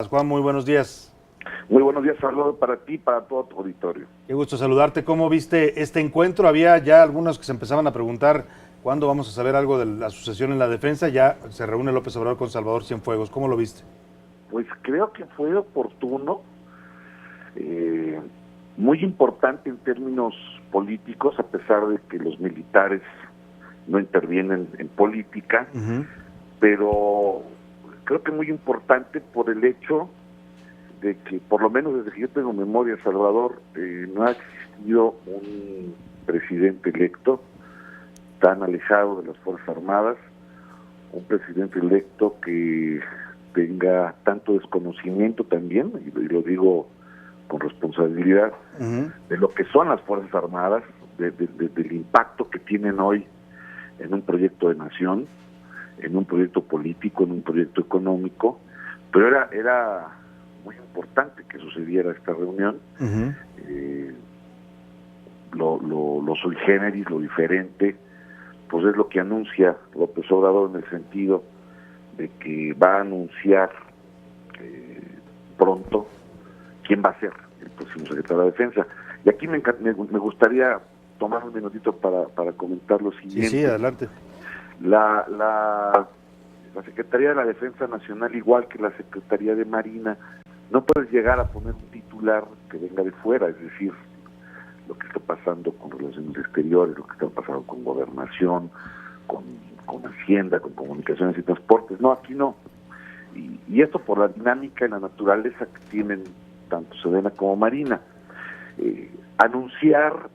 Juan, muy buenos días. Muy buenos días, saludos para ti y para todo tu auditorio. Qué gusto saludarte. ¿Cómo viste este encuentro? Había ya algunos que se empezaban a preguntar cuándo vamos a saber algo de la sucesión en la defensa. Ya se reúne López Obrador con Salvador Cienfuegos. ¿Cómo lo viste? Pues creo que fue oportuno, muy importante en términos políticos, a pesar de que los militares no intervienen en política, pero creo que muy importante por el hecho de que, por lo menos desde que yo tengo memoria, Salvador, no ha existido un presidente electo tan alejado de las Fuerzas Armadas, un presidente electo que tenga tanto desconocimiento también, y lo digo con responsabilidad, de lo que son las Fuerzas Armadas, del impacto que tienen hoy en un proyecto de nación, en un proyecto político, en un proyecto económico, pero era muy importante que sucediera esta reunión. Lo sui generis, lo diferente, pues es lo que anuncia López Obrador, en el sentido de que va a anunciar pronto quién va a ser el próximo secretario de Defensa. Y aquí me gustaría tomar un minutito para comentar lo siguiente. Sí, adelante. La Secretaría de la Defensa Nacional, igual que la Secretaría de Marina, no puedes llegar a poner un titular que venga de fuera, es decir, lo que está pasando con relaciones exteriores, lo que está pasando con gobernación, con Hacienda, con comunicaciones y transportes. No, aquí no. Y esto por la dinámica y la naturaleza que tienen tanto Sedena como Marina. Anunciar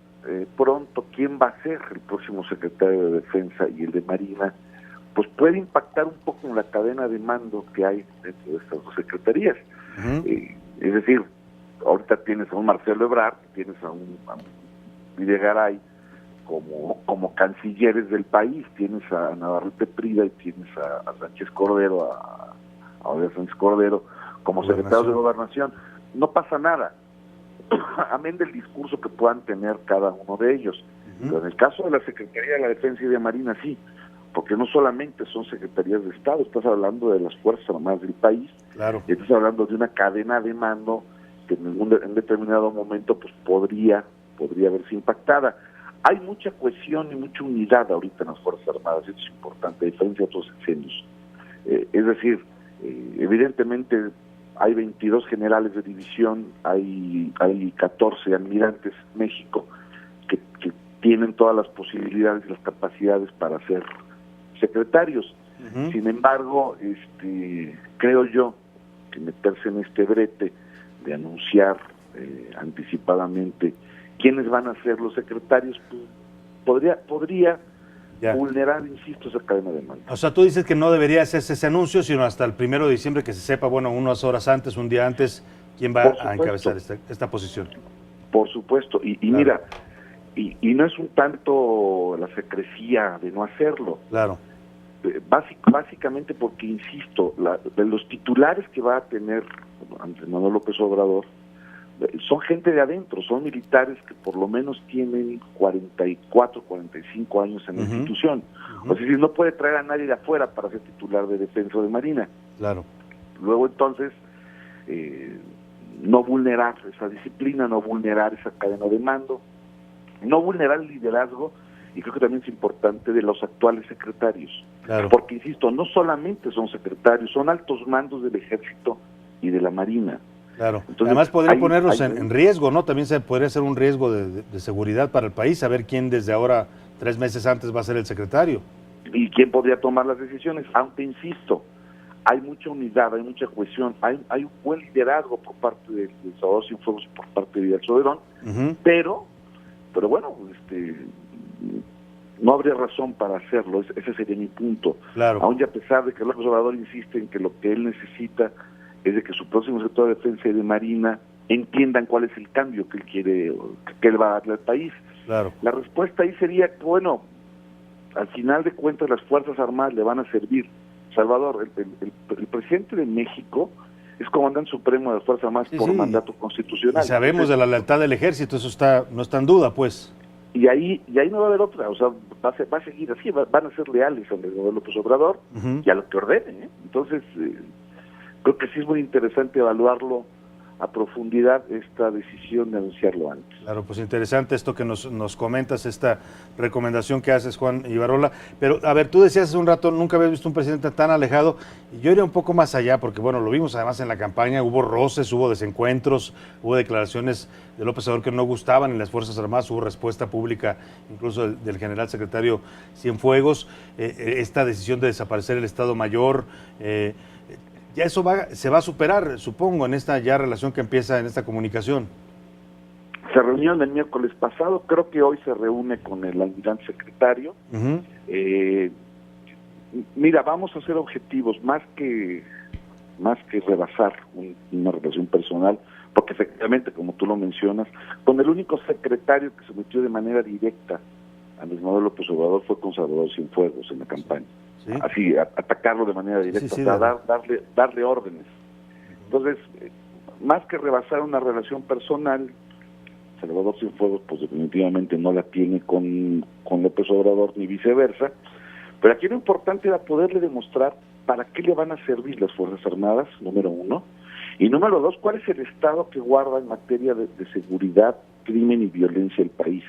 pronto quién va a ser el próximo secretario de Defensa y el de Marina, pues puede impactar un poco en la cadena de mando que hay dentro de estas dos secretarías. Es decir, ahorita tienes a un Marcelo Ebrard, tienes a un Videgaray como cancilleres del país, tienes a Navarrete Prida y tienes a Sánchez Cordero, a Olga Sánchez Cordero como secretarios de Gobernación. No pasa nada, amén del discurso que puedan tener cada uno de ellos. Pero en el caso de la Secretaría de la Defensa y de Marina, sí, porque no solamente son secretarías de Estado, estás hablando de las Fuerzas Armadas del país, y estás hablando de una cadena de mando que en determinado momento pues podría verse impactada. Hay mucha cohesión y mucha unidad ahorita en las Fuerzas Armadas, eso es importante, a diferencia de otros sexenios. Es decir, evidentemente hay 22 generales de división, hay 14 almirantes en México que tienen todas las posibilidades y las capacidades para ser secretarios. Sin embargo, creo yo que meterse en este brete de anunciar anticipadamente quiénes van a ser los secretarios, pues, podría vulnerar, insisto, esa cadena de mando. O sea, tú dices que no debería hacerse ese anuncio, sino hasta el 1 de diciembre que se sepa, bueno, unas horas antes, un día antes, quién va a encabezar esta posición. Por supuesto, y mira, y no es un tanto la secrecía de no hacerlo. Claro. Básicamente porque, insisto, de los titulares que va a tener Andrés Manuel López Obrador, son gente de adentro, son militares que por lo menos tienen 44, 45 años en la institución. O sea, no puede traer a nadie de afuera para ser titular de Defensa o de Marina. Claro. Luego, entonces, no vulnerar esa disciplina, no vulnerar esa cadena de mando, no vulnerar el liderazgo, y creo que también es importante, de los actuales secretarios. Claro. Porque, insisto, no solamente son secretarios, son altos mandos del Ejército y de la Marina. Claro. Entonces, además podría ponerlos en riesgo, ¿no? También se podría ser un riesgo de seguridad para el país, saber quién desde ahora, 3 meses antes, va a ser el secretario. Y quién podría tomar las decisiones, aunque, insisto, hay mucha unidad, hay mucha cohesión, hay un buen liderazgo por parte de Salvador Cienfuegos y por parte de Vidal Soberón, pero bueno, no habría razón para hacerlo, ese sería mi punto. Claro. Aún y a pesar de que López Obrador insiste en que lo que él necesita es de que su próximo sector de Defensa y de Marina entiendan cuál es el cambio que él quiere, que él va a darle al país. Claro. La respuesta ahí sería que, bueno, al final de cuentas las Fuerzas Armadas le van a servir. Salvador, el presidente de México es comandante supremo de las Fuerzas Armadas por mandato constitucional. Y sabemos de la lealtad del ejército, eso no está en duda, pues. Y ahí no va a haber otra, o sea, va a seguir así, van a ser leales al gobierno López Obrador y a lo que ordene, ¿eh? Entonces, creo que sí es muy interesante evaluarlo a profundidad, esta decisión de anunciarlo antes. Claro, pues interesante esto que nos comentas, esta recomendación que haces, Juan Ibarrola. Pero, a ver, tú decías hace un rato, nunca habías visto un presidente tan alejado, y yo iría un poco más allá, porque, bueno, lo vimos además en la campaña, hubo roces, hubo desencuentros, hubo declaraciones de López Obrador que no gustaban en las Fuerzas Armadas, hubo respuesta pública, incluso del general secretario Cienfuegos, esta decisión de desaparecer el Estado Mayor, ya eso se va a superar, supongo, en esta ya relación que empieza en esta comunicación. Se reunieron el miércoles pasado, creo que hoy se reúne con el almirante secretario. Mira, vamos a ser objetivos, más que rebasar una relación personal, porque efectivamente, como tú lo mencionas, con el único secretario que se metió de manera directa al Andrés López Obrador fue con Salvador Cienfuegos en la campaña. ¿Sí? Así, atacarlo de manera directa, sí, darle órdenes. Entonces, más que rebasar una relación personal, Salvador Cienfuegos pues definitivamente no la tiene con López Obrador ni viceversa, pero aquí lo importante era poderle demostrar para qué le van a servir las Fuerzas Armadas, número uno, y número dos, cuál es el estado que guarda en materia de seguridad, crimen y violencia el país,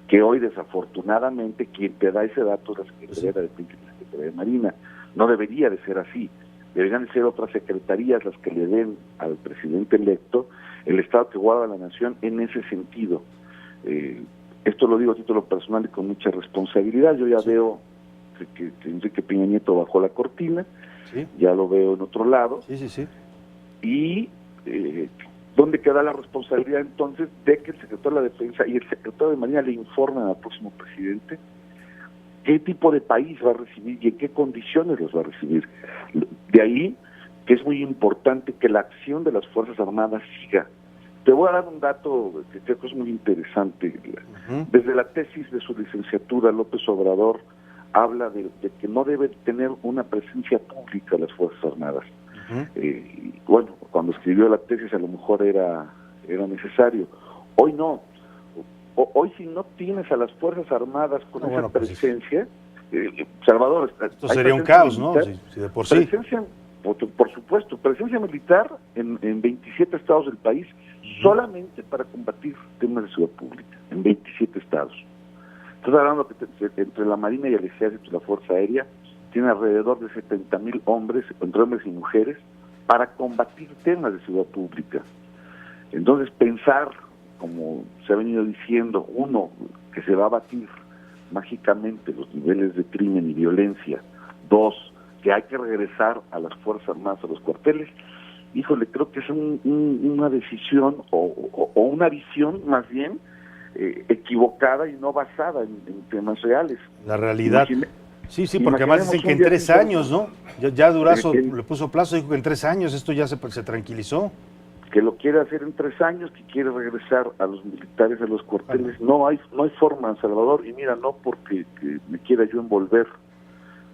que hoy desafortunadamente quien te da ese dato es la Secretaría de Defensa y la Secretaría de Marina. No debería de ser así, deberían de ser otras secretarías las que le den al presidente electo el estado que guarda la nación en ese sentido. Esto lo digo a título personal y con mucha responsabilidad. Yo ya veo que Enrique Peña Nieto bajó la cortina, ya lo veo en otro lado, y ¿dónde queda la responsabilidad entonces de que el secretario de la Defensa y el secretario de Marina le informen al próximo presidente qué tipo de país va a recibir y en qué condiciones los va a recibir? De ahí que es muy importante que la acción de las Fuerzas Armadas siga. Te voy a dar un dato que creo que es muy interesante. Desde la tesis de su licenciatura, López Obrador habla de que no debe tener una presencia pública las Fuerzas Armadas. Bueno, cuando escribió la tesis a lo mejor era necesario. Hoy no. Hoy si no tienes a las Fuerzas Armadas con esa presencia, Salvador... Esto sería un caos, militar, ¿no? Si de por sí. Presencia, por supuesto, presencia militar en 27 estados del país, solamente para combatir temas de seguridad pública, en 27 estados. Estás hablando que entre la Marina y el Ejército y la Fuerza Aérea tiene alrededor de 70,000 hombres, entre hombres y mujeres, para combatir temas de seguridad pública. Entonces, pensar, como se ha venido diciendo, uno, que se va a abatir mágicamente los niveles de crimen y violencia, dos, que hay que regresar a las Fuerzas Armadas, a los cuarteles, híjole, creo que es una decisión o una visión más bien equivocada y no basada en temas reales. La realidad. Sí, porque además dicen que en 3 años, ¿no? Ya Durazo le puso plazo, dijo que en 3 años esto ya se tranquilizó. Que lo quiere hacer en 3 años, que quiere regresar a los militares, a los cuarteles. No hay forma, Salvador, y mira, no porque me quiera yo envolver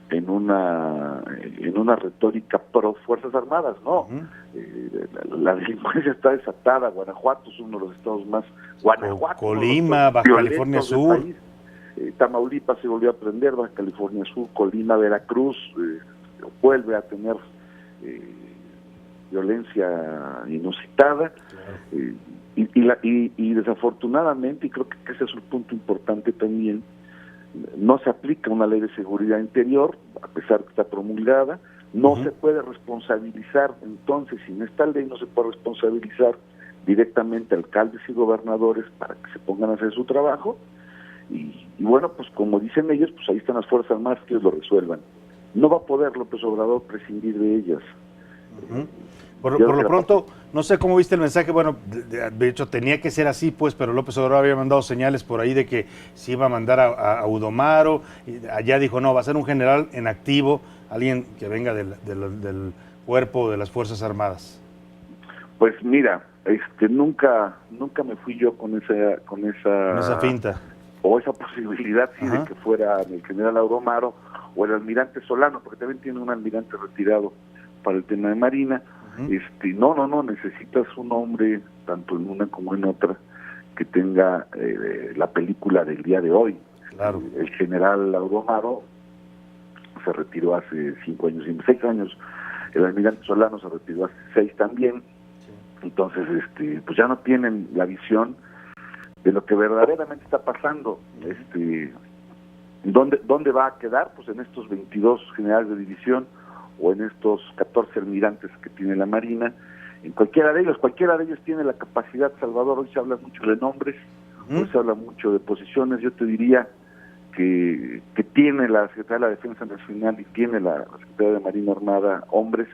en una retórica pro Fuerzas Armadas, no. La delincuencia está desatada. Guanajuato es uno de los estados más... Colima, Baja California Sur. Tamaulipas se volvió a prender, Baja California Sur, Colima, Veracruz, vuelve a tener violencia inusitada. Claro. Y desafortunadamente, y creo que ese es un punto importante también, no se aplica una ley de seguridad interior, a pesar de que está promulgada, no se puede responsabilizar, entonces, sin esta ley no se puede responsabilizar directamente a alcaldes y gobernadores para que se pongan a hacer su trabajo, y bueno, pues como dicen ellos, pues ahí están las Fuerzas Armadas que ellos lo resuelvan. No va a poder López Obrador prescindir de ellas. Por lo pronto, no sé cómo viste el mensaje, bueno, de hecho tenía que ser así, pues, pero López Obrador había mandado señales por ahí de que se iba a mandar a Udomaro, y allá dijo, no, va a ser un general en activo, alguien que venga del cuerpo de las Fuerzas Armadas. Pues mira, nunca me fui yo con esa finta. O esa posibilidad, sí, de que fuera el general Udomaro o el almirante Solano, porque también tiene un almirante retirado para el tema de Marina. No, necesitas un hombre, tanto en una como en otra, que tenga la película del día de hoy. Claro. El general Udomaro se retiró hace 6 años, el almirante Solano se retiró hace 6 también. Entonces, pues ya no tienen la visión de lo que verdaderamente está pasando. ¿Dónde va a quedar? Pues en estos 22 generales de división o en estos 14 almirantes que tiene la Marina. En cualquiera de ellos tiene la capacidad, Salvador. Hoy se habla mucho de nombres, hoy se habla mucho de posiciones. Yo te diría que tiene la Secretaría de la Defensa Nacional y tiene la Secretaría de Marina Armada hombres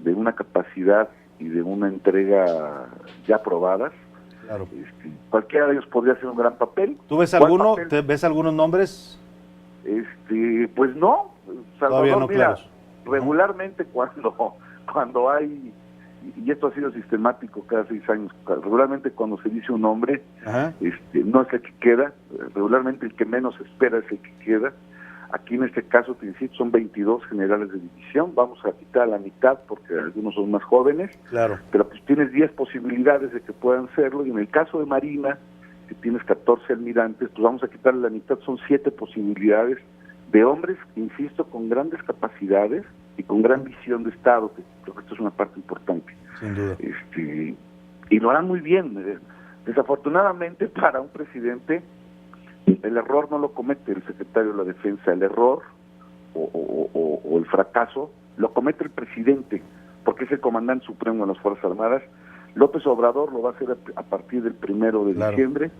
de una capacidad y de una entrega ya probadas. Claro. Cualquiera de ellos podría hacer un gran papel. ¿Tú ves alguno? ¿Ves algunos nombres? Pues no, Salvador, todavía no, mira, claros. Regularmente cuando hay, y esto ha sido sistemático cada 6 años, regularmente cuando se dice un nombre, no es el que queda, regularmente el que menos espera es el que queda. Aquí en este caso, te insisto, son 22 generales de división, vamos a quitar la mitad porque algunos son más jóvenes, claro, pero pues tienes 10 posibilidades de que puedan serlo, y en el caso de Marina, que tienes 14 almirantes, pues vamos a quitarle la mitad, son 7 posibilidades de hombres, insisto, con grandes capacidades y con gran visión de Estado, que creo que esto es una parte importante. Sin duda. Y lo harán muy bien. Desafortunadamente para un presidente, el error no lo comete el secretario de la Defensa, el error o el fracaso lo comete el presidente, porque es el comandante supremo de las Fuerzas Armadas. López Obrador lo va a hacer a partir del 1 de diciembre.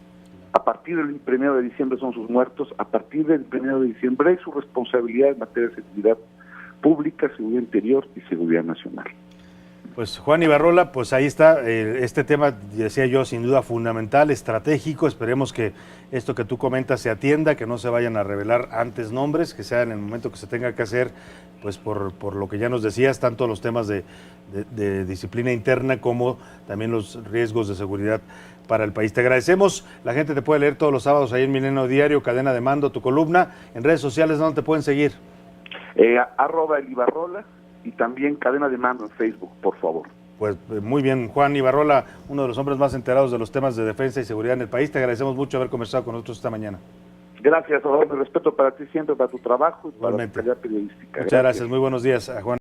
A partir del 1 de diciembre son sus muertos. A partir del 1 de diciembre es su responsabilidad en materia de seguridad pública, seguridad interior y seguridad nacional. Pues Juan Ibarrola, pues ahí está, este tema, decía yo, sin duda fundamental, estratégico. Esperemos que esto que tú comentas se atienda, que no se vayan a revelar antes nombres, que sea en el momento que se tenga que hacer, pues por lo que ya nos decías, tanto los temas de disciplina interna como también los riesgos de seguridad para el país. Te agradecemos, la gente te puede leer todos los sábados ahí en Milenio Diario, Cadena de Mando, tu columna. En redes sociales, ¿dónde te pueden seguir? @el Ibarrola. Y también Cadena de Mando en Facebook, por favor. Pues muy bien, Juan Ibarrola, uno de los hombres más enterados de los temas de defensa y seguridad en el país. Te agradecemos mucho haber conversado con nosotros esta mañana. Gracias, Salvador. Mi respeto para ti siempre, para tu trabajo y igualmente, para tu calidad periodística. Muchas gracias. Muy buenos días a Juan.